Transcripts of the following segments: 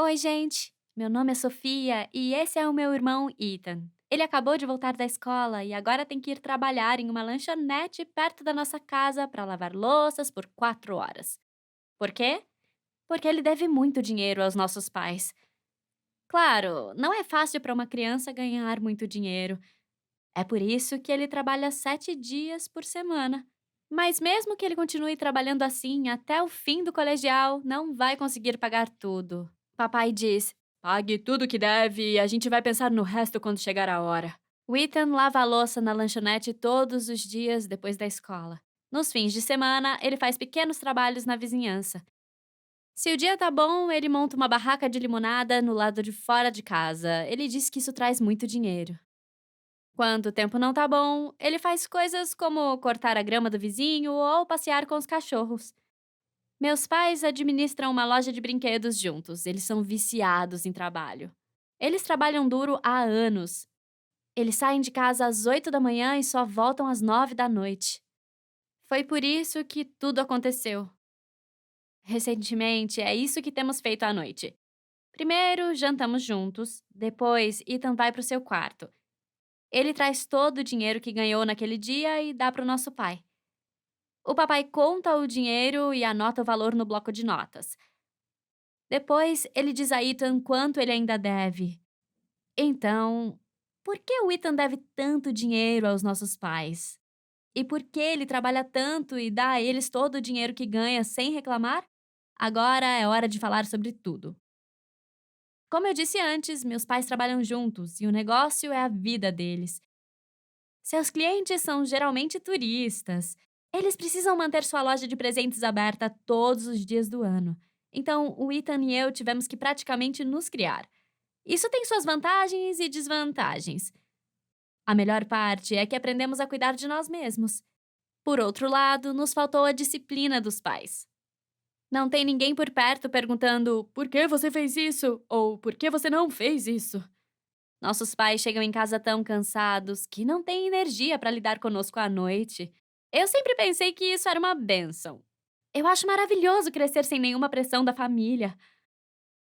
Oi, gente! Meu nome é Sofia e esse é o meu irmão Ethan. Ele acabou de voltar da escola e agora tem que ir trabalhar em uma lanchonete perto da nossa casa para lavar louças por 4 horas. Por quê? Porque ele deve muito dinheiro aos nossos pais. Claro, não é fácil para uma criança ganhar muito dinheiro. É por isso que ele trabalha 7 dias por semana. Mas mesmo que ele continue trabalhando assim até o fim do colegial, não vai conseguir pagar tudo. Papai diz: pague tudo que deve e a gente vai pensar no resto quando chegar a hora. O Ethan lava a louça na lanchonete todos os dias depois da escola. Nos fins de semana, ele faz pequenos trabalhos na vizinhança. Se o dia tá bom, ele monta uma barraca de limonada no lado de fora de casa. Ele diz que isso traz muito dinheiro. Quando o tempo não tá bom, ele faz coisas como cortar a grama do vizinho ou passear com os cachorros. Meus pais administram uma loja de brinquedos juntos. Eles são viciados em trabalho. Eles trabalham duro há anos. Eles saem de casa às 8 da manhã e só voltam às 9 da noite. Foi por isso que tudo aconteceu. Recentemente, é isso que temos feito à noite. Primeiro, jantamos juntos. Depois, Ethan vai para o seu quarto. Ele traz todo o dinheiro que ganhou naquele dia e dá para o nosso pai. O papai conta o dinheiro e anota o valor no bloco de notas. Depois, ele diz a Ethan quanto ele ainda deve. Então, por que o Ethan deve tanto dinheiro aos nossos pais? E por que ele trabalha tanto e dá a eles todo o dinheiro que ganha sem reclamar? Agora é hora de falar sobre tudo. Como eu disse antes, meus pais trabalham juntos e o negócio é a vida deles. Seus clientes são geralmente turistas. Eles precisam manter sua loja de presentes aberta todos os dias do ano. Então, o Ethan e eu tivemos que praticamente nos criar. Isso tem suas vantagens e desvantagens. A melhor parte é que aprendemos a cuidar de nós mesmos. Por outro lado, nos faltou a disciplina dos pais. Não tem ninguém por perto perguntando por que você fez isso ou por que você não fez isso. Nossos pais chegam em casa tão cansados que não têm energia para lidar conosco à noite. Eu sempre pensei que isso era uma bênção. Eu acho maravilhoso crescer sem nenhuma pressão da família.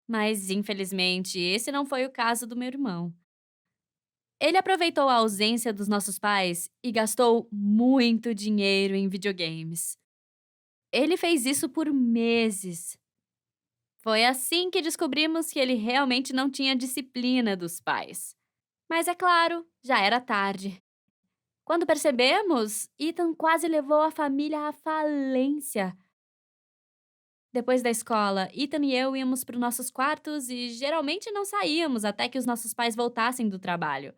Mas, infelizmente, esse não foi o caso do meu irmão. Ele aproveitou a ausência dos nossos pais e gastou muito dinheiro em videogames. Ele fez isso por meses. Foi assim que descobrimos que ele realmente não tinha disciplina dos pais. Mas é claro, já era tarde. Quando percebemos, Ethan quase levou a família à falência. Depois da escola, Ethan e eu íamos para os nossos quartos e geralmente não saíamos até que os nossos pais voltassem do trabalho.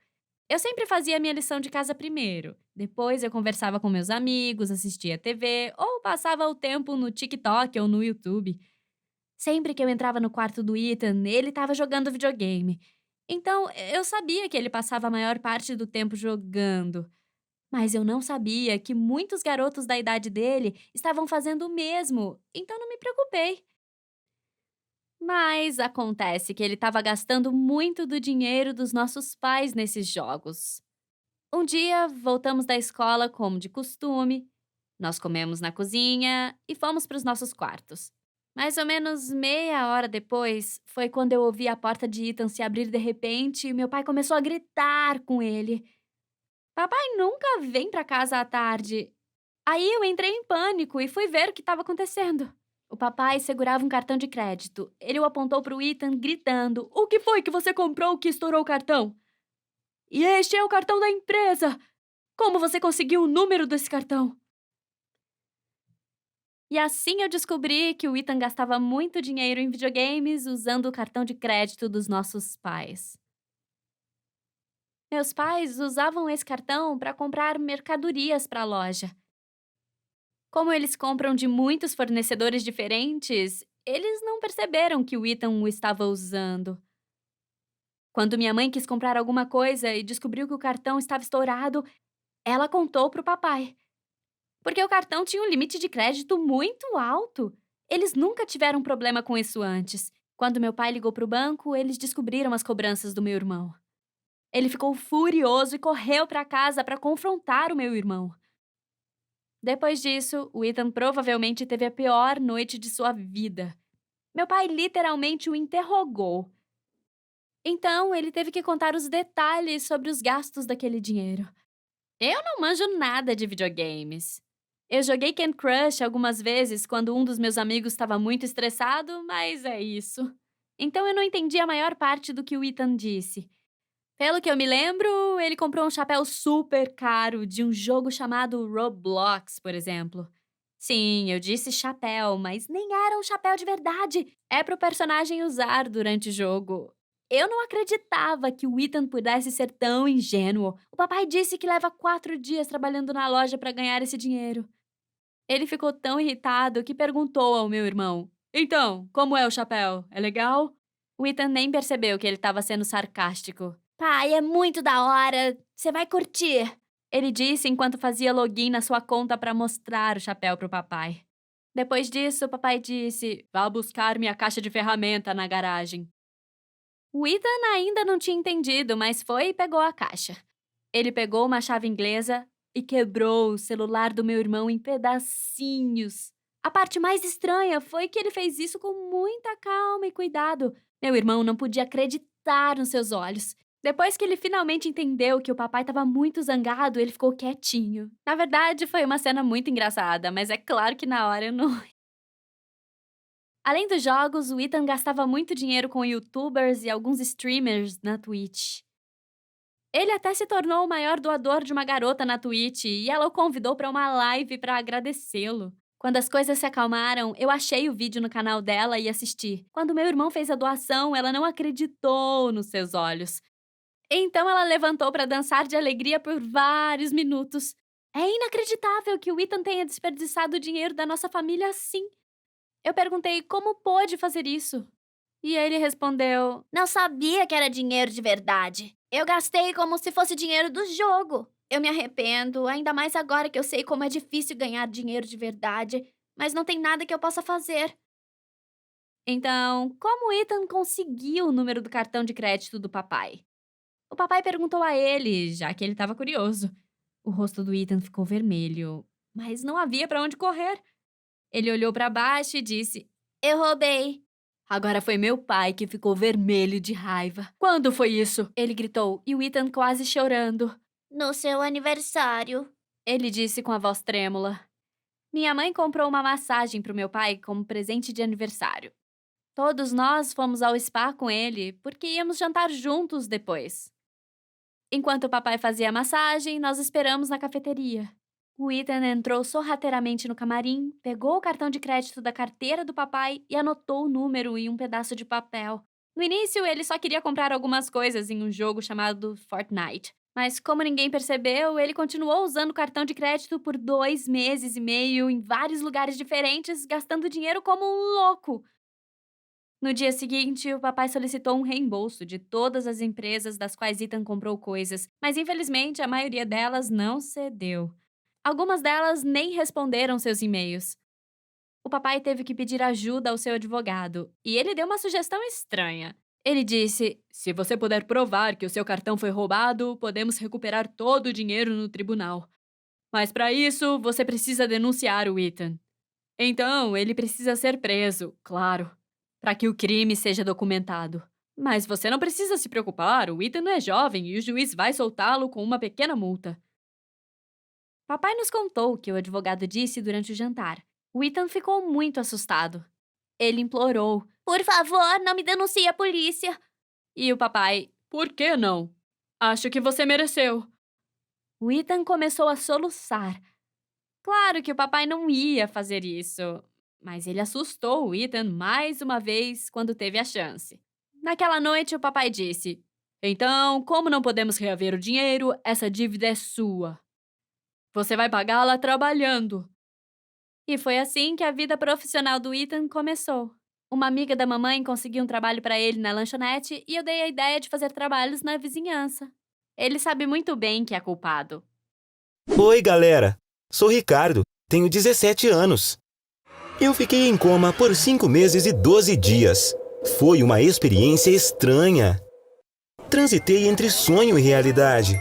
Eu sempre fazia minha lição de casa primeiro. Depois eu conversava com meus amigos, assistia TV ou passava o tempo no TikTok ou no YouTube. Sempre que eu entrava no quarto do Ethan, ele estava jogando videogame. Então eu sabia que ele passava a maior parte do tempo jogando. Mas eu não sabia que muitos garotos da idade dele estavam fazendo o mesmo, então não me preocupei. Mas acontece que ele estava gastando muito do dinheiro dos nossos pais nesses jogos. Um dia, voltamos da escola como de costume, nós comemos na cozinha e fomos para os nossos quartos. Mais ou menos meia hora depois, foi quando eu ouvi a porta de Ethan se abrir de repente e meu pai começou a gritar com ele. Papai nunca vem para casa à tarde. Aí eu entrei em pânico e fui ver o que estava acontecendo. O papai segurava um cartão de crédito. Ele o apontou para o Ethan, gritando: O que foi que você comprou que estourou o cartão? E este é o cartão da empresa! Como você conseguiu o número desse cartão? E assim eu descobri que o Ethan gastava muito dinheiro em videogames usando o cartão de crédito dos nossos pais. Meus pais usavam esse cartão para comprar mercadorias para a loja. Como eles compram de muitos fornecedores diferentes, eles não perceberam que o Ethan o estava usando. Quando minha mãe quis comprar alguma coisa e descobriu que o cartão estava estourado, ela contou para o papai. Porque o cartão tinha um limite de crédito muito alto. Eles nunca tiveram problema com isso antes. Quando meu pai ligou para o banco, eles descobriram as cobranças do meu irmão. Ele ficou furioso e correu para casa para confrontar o meu irmão. Depois disso, o Ethan provavelmente teve a pior noite de sua vida. Meu pai literalmente o interrogou. Então, ele teve que contar os detalhes sobre os gastos daquele dinheiro. Eu não manjo nada de videogames. Eu joguei Candy Crush algumas vezes quando um dos meus amigos estava muito estressado, mas é isso. Então eu não entendi a maior parte do que o Ethan disse. Pelo que eu me lembro, ele comprou um chapéu super caro de um jogo chamado Roblox, por exemplo. Sim, eu disse chapéu, mas nem era um chapéu de verdade. É pro personagem usar durante o jogo. Eu não acreditava que o Ethan pudesse ser tão ingênuo. O papai disse que leva 4 dias trabalhando na loja para ganhar esse dinheiro. Ele ficou tão irritado que perguntou ao meu irmão: Então, como é o chapéu? É legal? O Ethan nem percebeu que ele estava sendo sarcástico. Pai, é muito da hora. Você vai curtir. Ele disse enquanto fazia login na sua conta para mostrar o chapéu para o papai. Depois disso, o papai disse: Vá buscar minha caixa de ferramenta na garagem. O Ethan ainda não tinha entendido, mas foi e pegou a caixa. Ele pegou uma chave inglesa e quebrou o celular do meu irmão em pedacinhos. A parte mais estranha foi que ele fez isso com muita calma e cuidado. Meu irmão não podia acreditar nos seus olhos. Depois que ele finalmente entendeu que o papai estava muito zangado, ele ficou quietinho. Na verdade, foi uma cena muito engraçada, mas é claro que na hora eu não. Além dos jogos, o Ethan gastava muito dinheiro com youtubers e alguns streamers na Twitch. Ele até se tornou o maior doador de uma garota na Twitch e ela o convidou para uma live para agradecê-lo. Quando as coisas se acalmaram, eu achei o vídeo no canal dela e assisti. Quando meu irmão fez a doação, ela não acreditou nos seus olhos. Então ela levantou para dançar de alegria por vários minutos. É inacreditável que o Ethan tenha desperdiçado o dinheiro da nossa família assim. Eu perguntei como pôde fazer isso. E ele respondeu: Não sabia que era dinheiro de verdade. Eu gastei como se fosse dinheiro do jogo. Eu me arrependo, ainda mais agora que eu sei como é difícil ganhar dinheiro de verdade, mas não tem nada que eu possa fazer. Então, como Ethan conseguiu o número do cartão de crédito do papai? O papai perguntou a ele, já que ele estava curioso. O rosto do Ethan ficou vermelho, mas não havia para onde correr. Ele olhou para baixo e disse: Eu roubei. Agora foi meu pai que ficou vermelho de raiva. Quando foi isso? Ele gritou, e o Ethan quase chorando. No seu aniversário, ele disse com a voz trêmula. Minha mãe comprou uma massagem para o meu pai como presente de aniversário. Todos nós fomos ao spa com ele porque íamos jantar juntos depois. Enquanto o papai fazia a massagem, nós esperamos na cafeteria. O Ethan entrou sorrateiramente no camarim, pegou o cartão de crédito da carteira do papai e anotou o número em um pedaço de papel. No início, ele só queria comprar algumas coisas em um jogo chamado Fortnite. Mas como ninguém percebeu, ele continuou usando o cartão de crédito por 2 meses e meio em vários lugares diferentes, gastando dinheiro como um louco. No dia seguinte, o papai solicitou um reembolso de todas as empresas das quais Ethan comprou coisas, mas infelizmente a maioria delas não cedeu. Algumas delas nem responderam seus e-mails. O papai teve que pedir ajuda ao seu advogado, e ele deu uma sugestão estranha. Ele disse: Se você puder provar que o seu cartão foi roubado, podemos recuperar todo o dinheiro no tribunal. Mas para isso, você precisa denunciar o Ethan. Então, ele precisa ser preso, claro, para que o crime seja documentado. Mas você não precisa se preocupar, o Ethan é jovem e o juiz vai soltá-lo com uma pequena multa. Papai nos contou o que o advogado disse durante o jantar. O Ethan ficou muito assustado. Ele implorou: Por favor, não me denuncie à polícia. E o papai: Por que não? Acho que você mereceu. O Ethan começou a soluçar. Claro que o papai não ia fazer isso, mas ele assustou o Ethan mais uma vez quando teve a chance. Naquela noite, o papai disse: Então, como não podemos reaver o dinheiro, essa dívida é sua. Você vai pagá-la trabalhando. E foi assim que a vida profissional do Ethan começou. Uma amiga da mamãe conseguiu um trabalho para ele na lanchonete e eu dei a ideia de fazer trabalhos na vizinhança. Ele sabe muito bem que é culpado. Oi, galera! Sou Ricardo, tenho 17 anos. Eu fiquei em coma por 5 meses e 12 dias. Foi uma experiência estranha. Transitei entre sonho e realidade.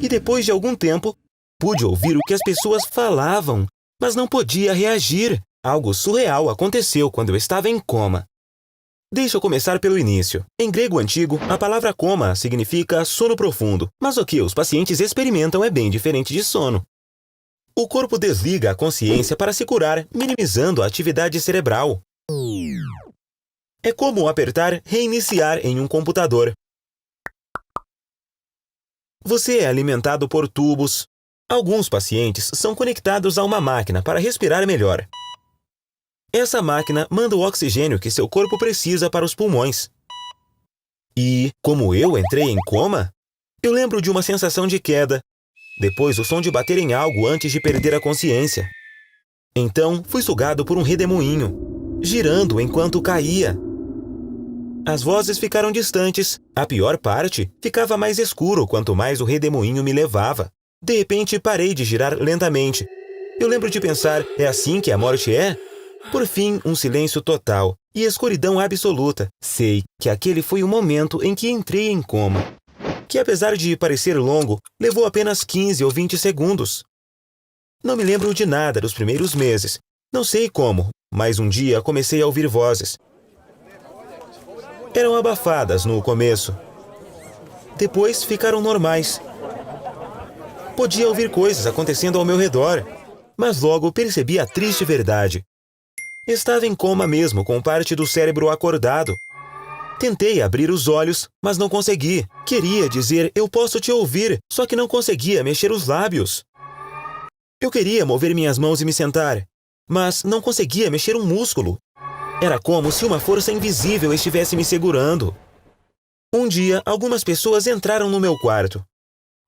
E depois de algum tempo, pude ouvir o que as pessoas falavam, mas não podia reagir. Algo surreal aconteceu quando eu estava em coma. Deixa eu começar pelo início. Em grego antigo, a palavra coma significa sono profundo, mas o que os pacientes experimentam é bem diferente de sono. O corpo desliga a consciência para se curar, minimizando a atividade cerebral. É como apertar reiniciar em um computador. Você é alimentado por tubos. Alguns pacientes são conectados a uma máquina para respirar melhor. Essa máquina manda o oxigênio que seu corpo precisa para os pulmões. E, como eu entrei em coma, eu lembro de uma sensação de queda, depois o som de bater em algo antes de perder a consciência. Então, fui sugado por um redemoinho, girando enquanto caía. As vozes ficaram distantes. A pior parte, ficava mais escuro quanto mais o redemoinho me levava. De repente, parei de girar lentamente. Eu lembro de pensar, é assim que a morte é? Por fim, um silêncio total e escuridão absoluta. Sei que aquele foi o momento em que entrei em coma, que apesar de parecer longo, levou apenas 15 ou 20 segundos. Não me lembro de nada dos primeiros meses. Não sei como, mas um dia comecei a ouvir vozes. Eram abafadas no começo. Depois ficaram normais. Podia ouvir coisas acontecendo ao meu redor, mas logo percebi a triste verdade. Estava em coma mesmo, com parte do cérebro acordado. Tentei abrir os olhos, mas não consegui. Queria dizer, eu posso te ouvir, só que não conseguia mexer os lábios. Eu queria mover minhas mãos e me sentar, mas não conseguia mexer um músculo. Era como se uma força invisível estivesse me segurando. Um dia, algumas pessoas entraram no meu quarto.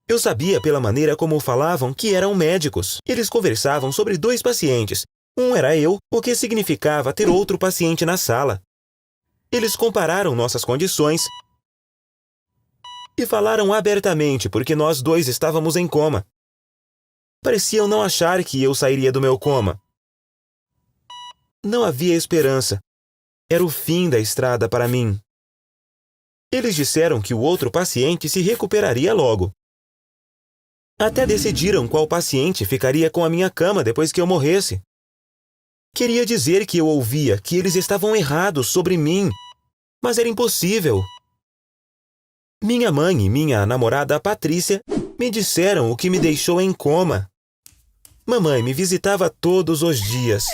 Eu sabia pela maneira como falavam que eram médicos. Eles conversavam sobre 2 pacientes. Um era eu, o que significava ter outro paciente na sala. Eles compararam nossas condições e falaram abertamente porque nós 2 estávamos em coma. Pareciam não achar que eu sairia do meu coma. Não havia esperança. Era o fim da estrada para mim. Eles disseram que o outro paciente se recuperaria logo. Até decidiram qual paciente ficaria com a minha cama depois que eu morresse. Queria dizer que eu ouvia que eles estavam errados sobre mim, mas era impossível. Minha mãe e minha namorada Patrícia me disseram o que me deixou em coma. Mamãe me visitava todos os dias.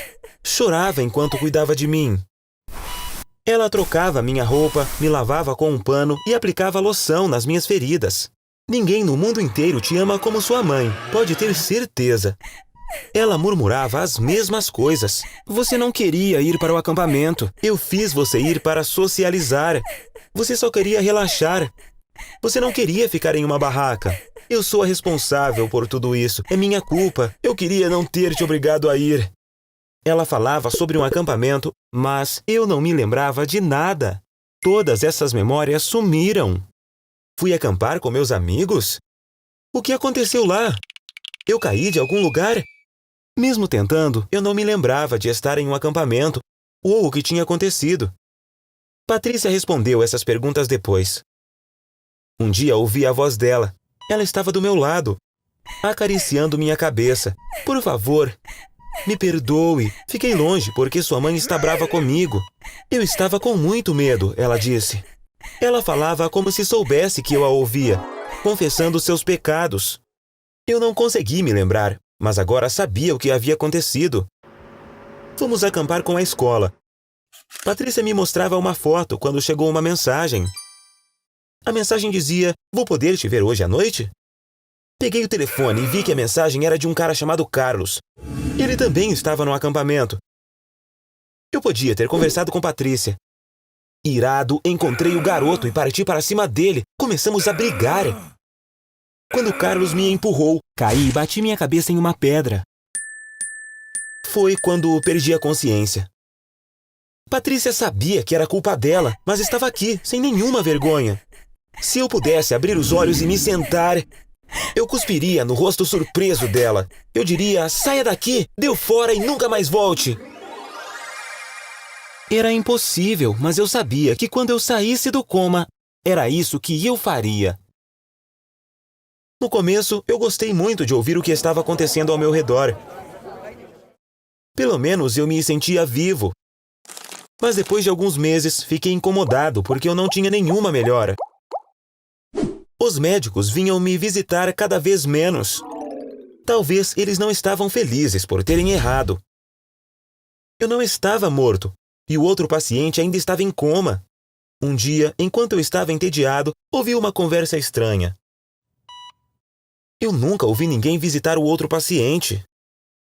Chorava enquanto cuidava de mim. Ela trocava minha roupa, me lavava com um pano e aplicava loção nas minhas feridas. Ninguém no mundo inteiro te ama como sua mãe, pode ter certeza. Ela murmurava as mesmas coisas. Você não queria ir para o acampamento. Eu fiz você ir para socializar. Você só queria relaxar. Você não queria ficar em uma barraca. Eu sou a responsável por tudo isso. É minha culpa. Eu queria não ter te obrigado a ir. Ela falava sobre um acampamento, mas eu não me lembrava de nada. Todas essas memórias sumiram. Fui acampar com meus amigos? O que aconteceu lá? Eu caí de algum lugar? Mesmo tentando, eu não me lembrava de estar em um acampamento ou o que tinha acontecido. Patrícia respondeu essas perguntas depois. Um dia ouvi a voz dela. Ela estava do meu lado, acariciando minha cabeça. Por favor, me perdoe. Fiquei longe porque sua mãe está brava comigo. Eu estava com muito medo, ela disse. Ela falava como se soubesse que eu a ouvia, confessando seus pecados. Eu não consegui me lembrar, mas agora sabia o que havia acontecido. Fomos acampar com a escola. Patrícia me mostrava uma foto quando chegou uma mensagem. A mensagem dizia, vou poder te ver hoje à noite? Peguei o telefone e vi que a mensagem era de um cara chamado Carlos. Ele também estava no acampamento. Eu podia ter conversado com Patrícia. Irado, encontrei o garoto e parti para cima dele. Começamos a brigar. Quando Carlos me empurrou, caí e bati minha cabeça em uma pedra. Foi quando perdi a consciência. Patrícia sabia que era culpa dela, mas estava aqui, sem nenhuma vergonha. Se eu pudesse abrir os olhos e me sentar, eu cuspiria no rosto surpreso dela. Eu diria, saia daqui, deu fora e nunca mais volte. Era impossível, mas eu sabia que quando eu saísse do coma, era isso que eu faria. No começo, eu gostei muito de ouvir o que estava acontecendo ao meu redor. Pelo menos eu me sentia vivo. Mas depois de alguns meses, fiquei incomodado porque eu não tinha nenhuma melhora. Os médicos vinham me visitar cada vez menos. Talvez eles não estavam felizes por terem errado. Eu não estava morto, e o outro paciente ainda estava em coma. Um dia, enquanto eu estava entediado, ouvi uma conversa estranha. Eu nunca ouvi ninguém visitar o outro paciente.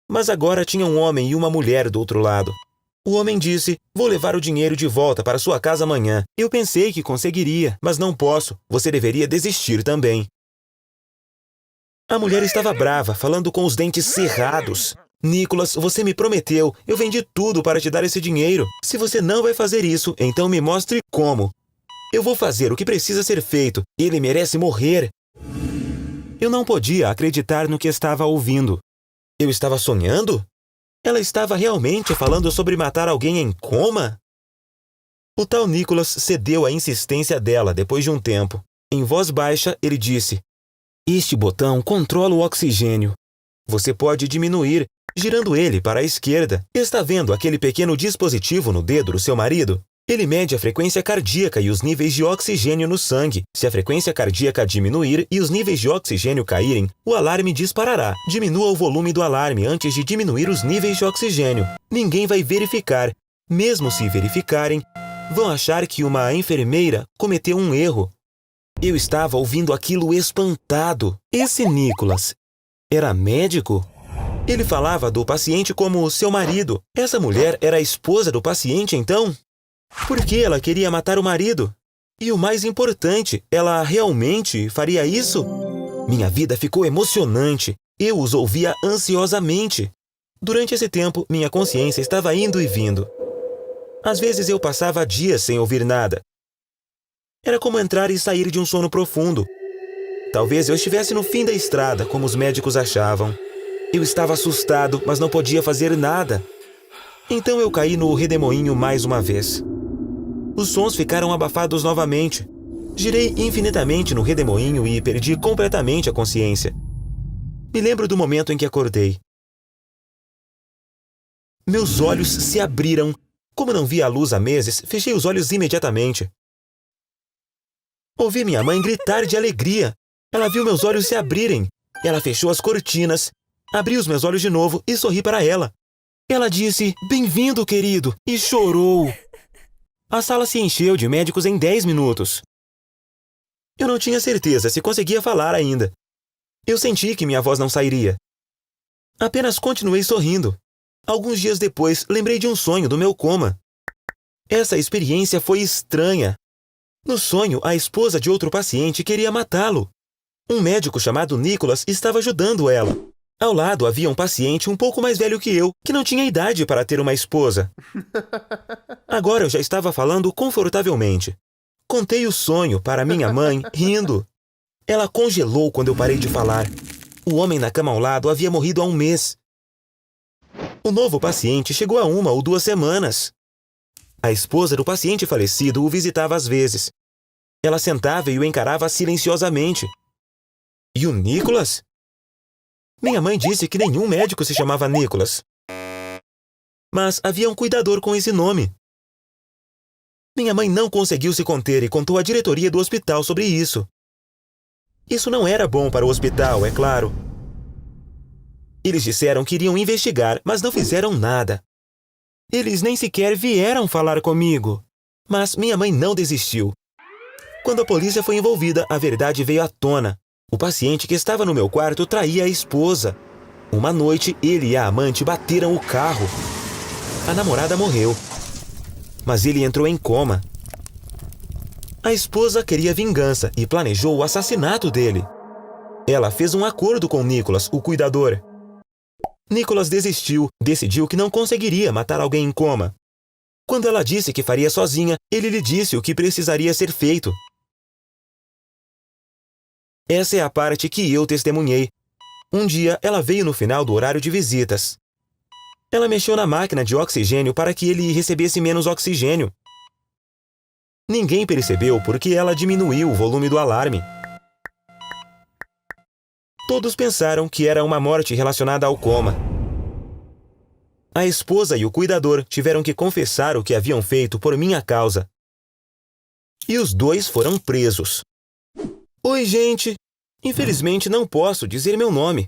Mas agora tinha um homem e uma mulher do outro lado. O homem disse: "Vou levar o dinheiro de volta para sua casa amanhã." Eu pensei que conseguiria, mas não posso. Você deveria desistir também. A mulher estava brava, falando com os dentes cerrados. "Nicholas, você me prometeu. Eu vendi tudo para te dar esse dinheiro. Se você não vai fazer isso, então me mostre como. Eu vou fazer o que precisa ser feito. Ele merece morrer." Eu não podia acreditar no que estava ouvindo. Eu estava sonhando? Ela estava realmente falando sobre matar alguém em coma? O tal Nicholas cedeu à insistência dela depois de um tempo. Em voz baixa, ele disse: "Este botão controla o oxigênio. Você pode diminuir, girando ele para a esquerda. Está vendo aquele pequeno dispositivo no dedo do seu marido? Ele mede a frequência cardíaca e os níveis de oxigênio no sangue. Se a frequência cardíaca diminuir e os níveis de oxigênio caírem, o alarme disparará. Diminua o volume do alarme antes de diminuir os níveis de oxigênio. Ninguém vai verificar. Mesmo se verificarem, vão achar que uma enfermeira cometeu um erro." Eu estava ouvindo aquilo espantado. Esse Nicholas era médico? Ele falava do paciente como seu marido. Essa mulher era a esposa do paciente, então? Por que ela queria matar o marido? E o mais importante, ela realmente faria isso? Minha vida ficou emocionante. Eu os ouvia ansiosamente. Durante esse tempo, minha consciência estava indo e vindo. Às vezes eu passava dias sem ouvir nada. Era como entrar e sair de um sono profundo. Talvez eu estivesse no fim da estrada, como os médicos achavam. Eu estava assustado, mas não podia fazer nada. Então eu caí no redemoinho mais uma vez. Os sons ficaram abafados novamente. Girei infinitamente no redemoinho e perdi completamente a consciência. Me lembro do momento em que acordei. Meus olhos se abriram. Como não via a luz há meses, fechei os olhos imediatamente. Ouvi minha mãe gritar de alegria. Ela viu meus olhos se abrirem. Ela fechou as cortinas. Abri os meus olhos de novo e sorri para ela. Ela disse: "Bem-vindo, querido", e chorou. A sala se encheu de médicos em 10 minutos. Eu não tinha certeza se conseguia falar ainda. Eu senti que minha voz não sairia. Apenas continuei sorrindo. Alguns dias depois, lembrei de um sonho do meu coma. Essa experiência foi estranha. No sonho, a esposa de outro paciente queria matá-lo. Um médico chamado Nicholas estava ajudando ela. Ao lado havia um paciente um pouco mais velho que eu, que não tinha idade para ter uma esposa. Agora eu já estava falando confortavelmente. Contei o sonho para minha mãe, rindo. Ela congelou quando eu parei de falar. O homem na cama ao lado havia morrido há um mês. O novo paciente chegou há 1 ou 2 semanas. A esposa do paciente falecido o visitava às vezes. Ela sentava e o encarava silenciosamente. E o Nicholas? Minha mãe disse que nenhum médico se chamava Nicholas. Mas havia um cuidador com esse nome. Minha mãe não conseguiu se conter e contou à diretoria do hospital sobre isso. Isso não era bom para o hospital, é claro. Eles disseram que iriam investigar, mas não fizeram nada. Eles nem sequer vieram falar comigo. Mas minha mãe não desistiu. Quando a polícia foi envolvida, a verdade veio à tona. O paciente que estava no meu quarto traía a esposa. Uma noite, ele e a amante bateram o carro. A namorada morreu. Mas ele entrou em coma. A esposa queria vingança e planejou o assassinato dele. Ela fez um acordo com Nicholas, o cuidador. Nicholas desistiu, decidiu que não conseguiria matar alguém em coma. Quando ela disse que faria sozinha, ele lhe disse o que precisaria ser feito. Essa é a parte que eu testemunhei. Um dia, ela veio no final do horário de visitas. Ela mexeu na máquina de oxigênio para que ele recebesse menos oxigênio. Ninguém percebeu porque ela diminuiu o volume do alarme. Todos pensaram que era uma morte relacionada ao coma. A esposa e o cuidador tiveram que confessar o que haviam feito por minha causa. E os dois foram presos. Oi, gente! Infelizmente não posso dizer meu nome.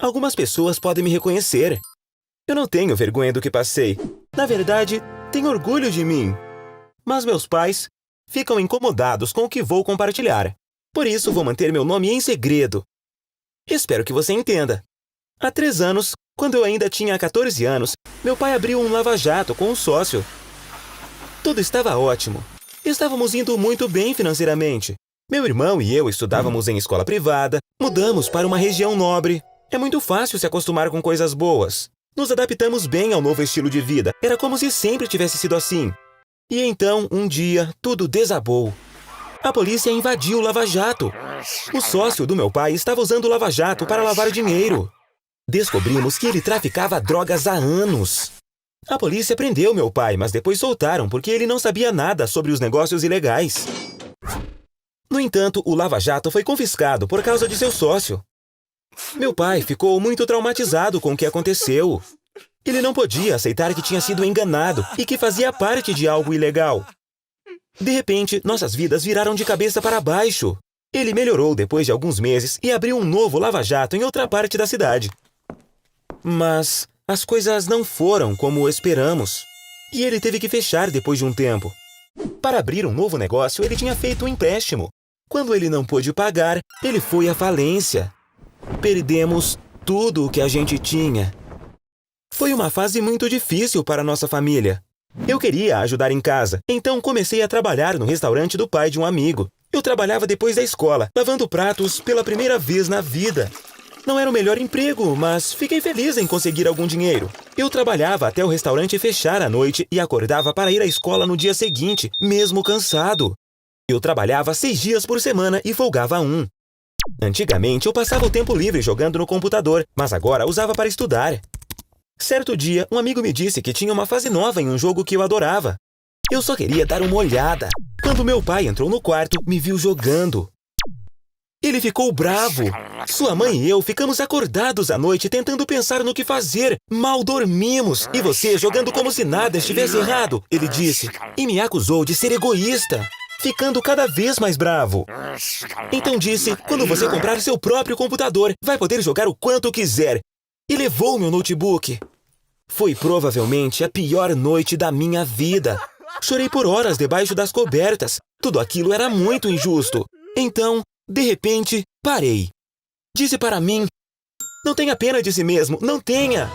Algumas pessoas podem me reconhecer. Eu não tenho vergonha do que passei. Na verdade, tenho orgulho de mim. Mas meus pais ficam incomodados com o que vou compartilhar. Por isso, vou manter meu nome em segredo. Espero que você entenda. Há 3 anos, quando eu ainda tinha 14 anos, meu pai abriu um lava-jato com um sócio. Tudo estava ótimo. Estávamos indo muito bem financeiramente. Meu irmão e eu estudávamos em escola privada, mudamos para uma região nobre. É muito fácil se acostumar com coisas boas. Nos adaptamos bem ao novo estilo de vida. Era como se sempre tivesse sido assim. E então, um dia, tudo desabou. A polícia invadiu o lava-jato. O sócio do meu pai estava usando o lava-jato para lavar dinheiro. Descobrimos que ele traficava drogas há anos. A polícia prendeu meu pai, mas depois soltaram porque ele não sabia nada sobre os negócios ilegais. No entanto, o lava-jato foi confiscado por causa de seu sócio. Meu pai ficou muito traumatizado com o que aconteceu. Ele não podia aceitar que tinha sido enganado e que fazia parte de algo ilegal. De repente, nossas vidas viraram de cabeça para baixo. Ele melhorou depois de alguns meses e abriu um novo lava-jato em outra parte da cidade. Mas as coisas não foram como esperamos. E ele teve que fechar depois de um tempo. Para abrir um novo negócio, ele tinha feito um empréstimo. Quando ele não pôde pagar, ele foi à falência. Perdemos tudo o que a gente tinha. Foi uma fase muito difícil para nossa família. Eu queria ajudar em casa, então comecei a trabalhar no restaurante do pai de um amigo. Eu trabalhava depois da escola, lavando pratos pela primeira vez na vida. Não era o melhor emprego, mas fiquei feliz em conseguir algum dinheiro. Eu trabalhava até o restaurante fechar à noite e acordava para ir à escola no dia seguinte, mesmo cansado. Eu trabalhava 6 dias por semana e folgava 1. Antigamente, eu passava o tempo livre jogando no computador, mas agora usava para estudar. Certo dia, um amigo me disse que tinha uma fase nova em um jogo que eu adorava. Eu só queria dar uma olhada. Quando meu pai entrou no quarto, me viu jogando. Ele ficou bravo. Sua mãe e eu ficamos acordados à noite tentando pensar no que fazer. Mal dormimos. E você jogando como se nada estivesse errado, ele disse. E me acusou de ser egoísta, ficando cada vez mais bravo. Então disse, quando você comprar seu próprio computador, vai poder jogar o quanto quiser. E levou meu notebook. Foi provavelmente a pior noite da minha vida. Chorei por horas debaixo das cobertas. Tudo aquilo era muito injusto. Então, de repente, parei. Disse para mim, não tenha pena de si mesmo, não tenha.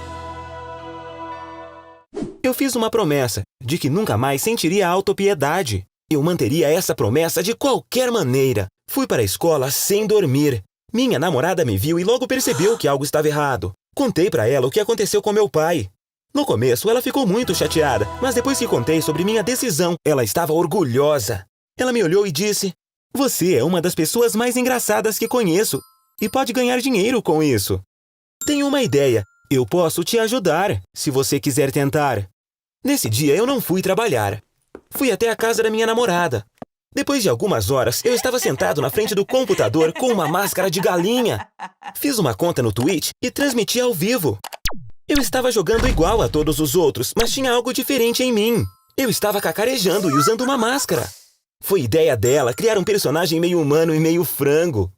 Eu fiz uma promessa de que nunca mais sentiria autopiedade. Eu manteria essa promessa de qualquer maneira. Fui para a escola sem dormir. Minha namorada me viu e logo percebeu que algo estava errado. Contei para ela o que aconteceu com meu pai. No começo, ela ficou muito chateada, mas depois que contei sobre minha decisão, ela estava orgulhosa. Ela me olhou e disse, você é uma das pessoas mais engraçadas que conheço e pode ganhar dinheiro com isso. Tenho uma ideia. Eu posso te ajudar, se você quiser tentar. Nesse dia, eu não fui trabalhar. Fui até a casa da minha namorada. Depois de algumas horas, eu estava sentado na frente do computador com uma máscara de galinha. Fiz uma conta no Twitch e transmiti ao vivo. Eu estava jogando igual a todos os outros, mas tinha algo diferente em mim. Eu estava cacarejando e usando uma máscara. Foi ideia dela criar um personagem meio humano e meio frango.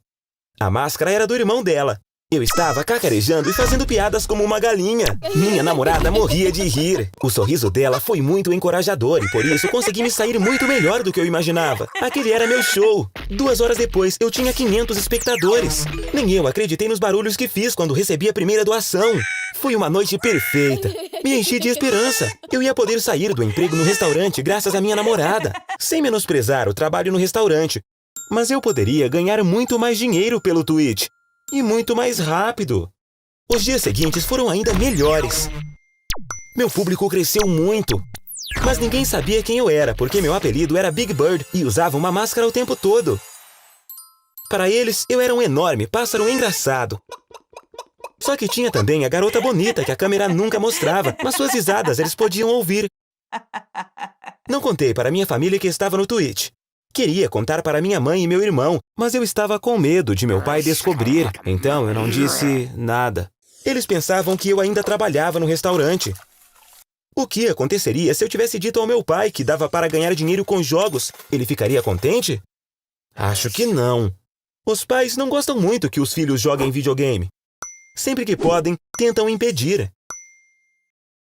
A máscara era do irmão dela. Eu estava cacarejando e fazendo piadas como uma galinha. Minha namorada morria de rir. O sorriso dela foi muito encorajador e por isso consegui me sair muito melhor do que eu imaginava. Aquele era meu show. 2 horas depois, eu tinha 500 espectadores. Nem eu acreditei nos barulhos que fiz quando recebi a primeira doação. Foi uma noite perfeita. Me enchi de esperança. Eu ia poder sair do emprego no restaurante graças à minha namorada. Sem menosprezar o trabalho no restaurante. Mas eu poderia ganhar muito mais dinheiro pelo Twitch. E muito mais rápido. Os dias seguintes foram ainda melhores. Meu público cresceu muito. Mas ninguém sabia quem eu era, porque meu apelido era Big Bird e usava uma máscara o tempo todo. Para eles, eu era um enorme pássaro engraçado. Só que tinha também a garota bonita que a câmera nunca mostrava, mas suas risadas eles podiam ouvir. Não contei para minha família que estava no Twitch. Queria contar para minha mãe e meu irmão, mas eu estava com medo de meu pai descobrir, então eu não disse nada. Eles pensavam que eu ainda trabalhava no restaurante. O que aconteceria se eu tivesse dito ao meu pai que dava para ganhar dinheiro com jogos? Ele ficaria contente? Acho que não. Os pais não gostam muito que os filhos joguem videogame. Sempre que podem, tentam impedir.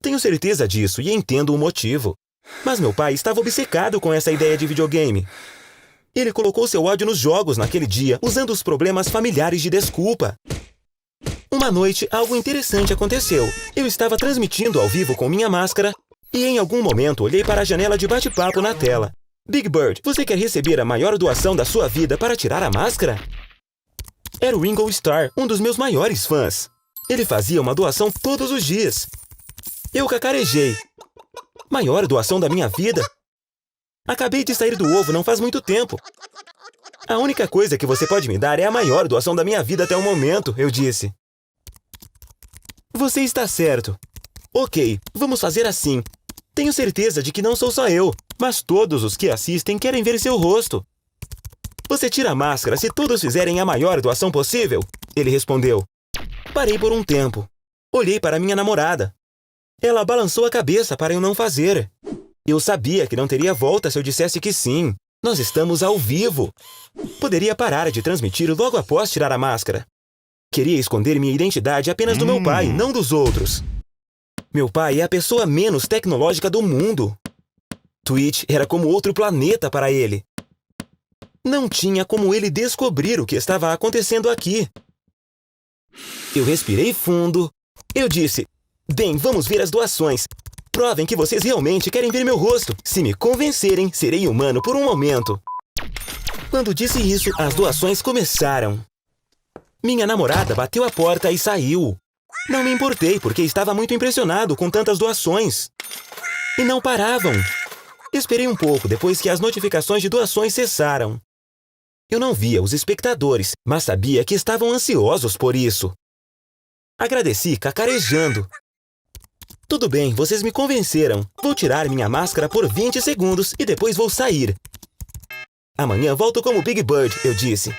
Tenho certeza disso e entendo o motivo. Mas meu pai estava obcecado com essa ideia de videogame. Ele colocou seu ódio nos jogos naquele dia, usando os problemas familiares de desculpa. Uma noite, algo interessante aconteceu. Eu estava transmitindo ao vivo com minha máscara e em algum momento olhei para a janela de bate-papo na tela. Big Bird, você quer receber a maior doação da sua vida para tirar a máscara? Era o Ringo Starr, um dos meus maiores fãs. Ele fazia uma doação todos os dias. Eu cacarejei. Maior doação da minha vida? Acabei de sair do ovo não faz muito tempo. A única coisa que você pode me dar é a maior doação da minha vida até o momento, eu disse. Você está certo. Ok, vamos fazer assim. Tenho certeza de que não sou só eu, mas todos os que assistem querem ver seu rosto. Você tira a máscara se todos fizerem a maior doação possível? Ele respondeu. Parei por um tempo. Olhei para minha namorada. Ela balançou a cabeça para eu não fazer. Eu sabia que não teria volta se eu dissesse que sim. Nós estamos ao vivo. Poderia parar de transmitir logo após tirar a máscara. Queria esconder minha identidade apenas do meu pai, não dos outros. Meu pai é a pessoa menos tecnológica do mundo. Twitch era como outro planeta para ele. Não tinha como ele descobrir o que estava acontecendo aqui. Eu respirei fundo. Eu disse, bem, vamos ver as doações. Provem que vocês realmente querem ver meu rosto. Se me convencerem, serei humano por um momento. Quando disse isso, as doações começaram. Minha namorada bateu a porta e saiu. Não me importei, porque estava muito impressionado com tantas doações. E não paravam. Esperei um pouco depois que as notificações de doações cessaram. Eu não via os espectadores, mas sabia que estavam ansiosos por isso. Agradeci cacarejando. Tudo bem, vocês me convenceram. Vou tirar minha máscara por 20 segundos e depois vou sair. Amanhã volto como Big Bird, eu disse.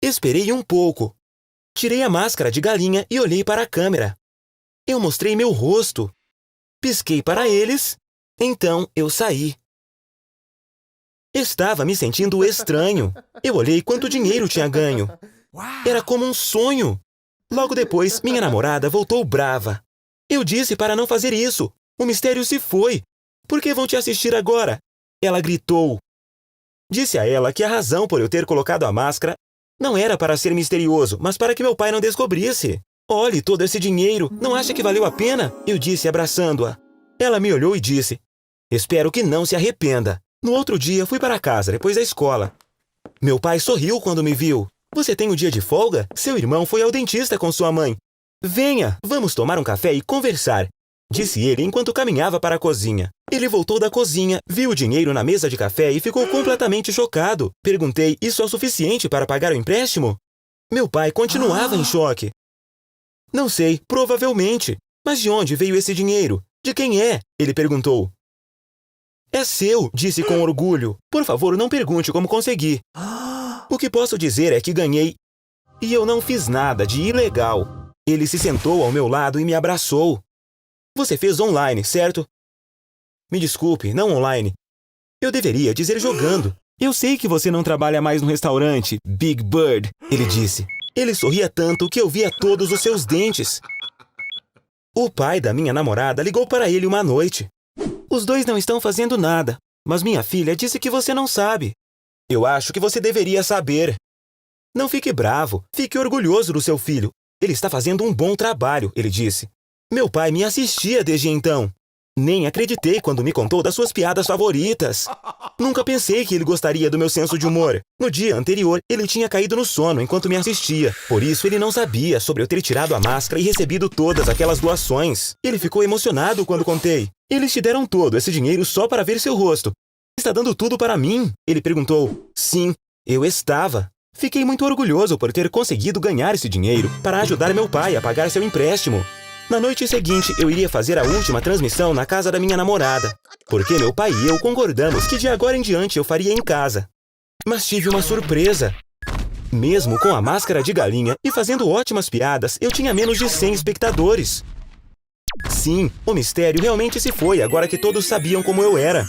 Esperei um pouco. Tirei a máscara de galinha e olhei para a câmera. Eu mostrei meu rosto. Pisquei para eles. Então eu saí. Estava me sentindo estranho. Eu olhei quanto dinheiro tinha ganho. Era como um sonho. Logo depois, minha namorada voltou brava. Eu disse para não fazer isso. O mistério se foi. Por que vão te assistir agora? Ela gritou. Disse a ela que a razão por eu ter colocado a máscara não era para ser misterioso, mas para que meu pai não descobrisse. Olhe todo esse dinheiro. Não acha que valeu a pena? Eu disse abraçando-a. Ela me olhou e disse, espero que não se arrependa. No outro dia, fui para casa, depois da escola. Meu pai sorriu quando me viu. Você tem um dia de folga? Seu irmão foi ao dentista com sua mãe. Venha, vamos tomar um café e conversar, disse ele enquanto caminhava para a cozinha. Ele voltou da cozinha, viu o dinheiro na mesa de café e ficou completamente chocado. Perguntei, isso é o suficiente para pagar o empréstimo? Meu pai continuava em choque. Não sei, provavelmente. Mas de onde veio esse dinheiro? De quem é? Ele perguntou. É seu, disse com orgulho. Por favor, não pergunte como consegui. O que posso dizer é que ganhei e eu não fiz nada de ilegal. Ele se sentou ao meu lado e me abraçou. Você fez online, certo? Me desculpe, não online. Eu deveria dizer jogando. Eu sei que você não trabalha mais no restaurante, Big Bird, ele disse. Ele sorria tanto que eu via todos os seus dentes. O pai da minha namorada ligou para ele uma noite. Os dois não estão fazendo nada, mas minha filha disse que você não sabe. Eu acho que você deveria saber. Não fique bravo, fique orgulhoso do seu filho. Ele está fazendo um bom trabalho, ele disse. Meu pai me assistia desde então. Nem acreditei quando me contou das suas piadas favoritas. Nunca pensei que ele gostaria do meu senso de humor. No dia anterior, ele tinha caído no sono enquanto me assistia. Por isso, ele não sabia sobre eu ter tirado a máscara e recebido todas aquelas doações. Ele ficou emocionado quando contei. Eles te deram todo esse dinheiro só para ver seu rosto. Está dando tudo para mim? Ele perguntou. Sim, eu estava. Fiquei muito orgulhoso por ter conseguido ganhar esse dinheiro para ajudar meu pai a pagar seu empréstimo. Na noite seguinte, eu iria fazer a última transmissão na casa da minha namorada, porque meu pai e eu concordamos que de agora em diante eu faria em casa. Mas tive uma surpresa. Mesmo com a máscara de galinha e fazendo ótimas piadas, eu tinha menos de 100 espectadores. Sim, o mistério realmente se foi agora que todos sabiam como eu era.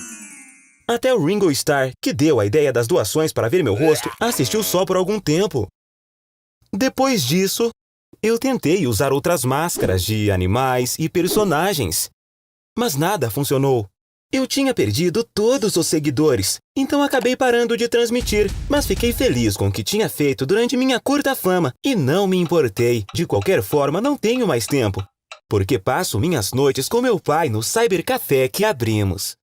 Até o Ringo Starr, que deu a ideia das doações para ver meu rosto, assistiu só por algum tempo. Depois disso, eu tentei usar outras máscaras de animais e personagens, mas nada funcionou. Eu tinha perdido todos os seguidores, então acabei parando de transmitir, mas fiquei feliz com o que tinha feito durante minha curta fama e não me importei. De qualquer forma, não tenho mais tempo, porque passo minhas noites com meu pai no cybercafé que abrimos.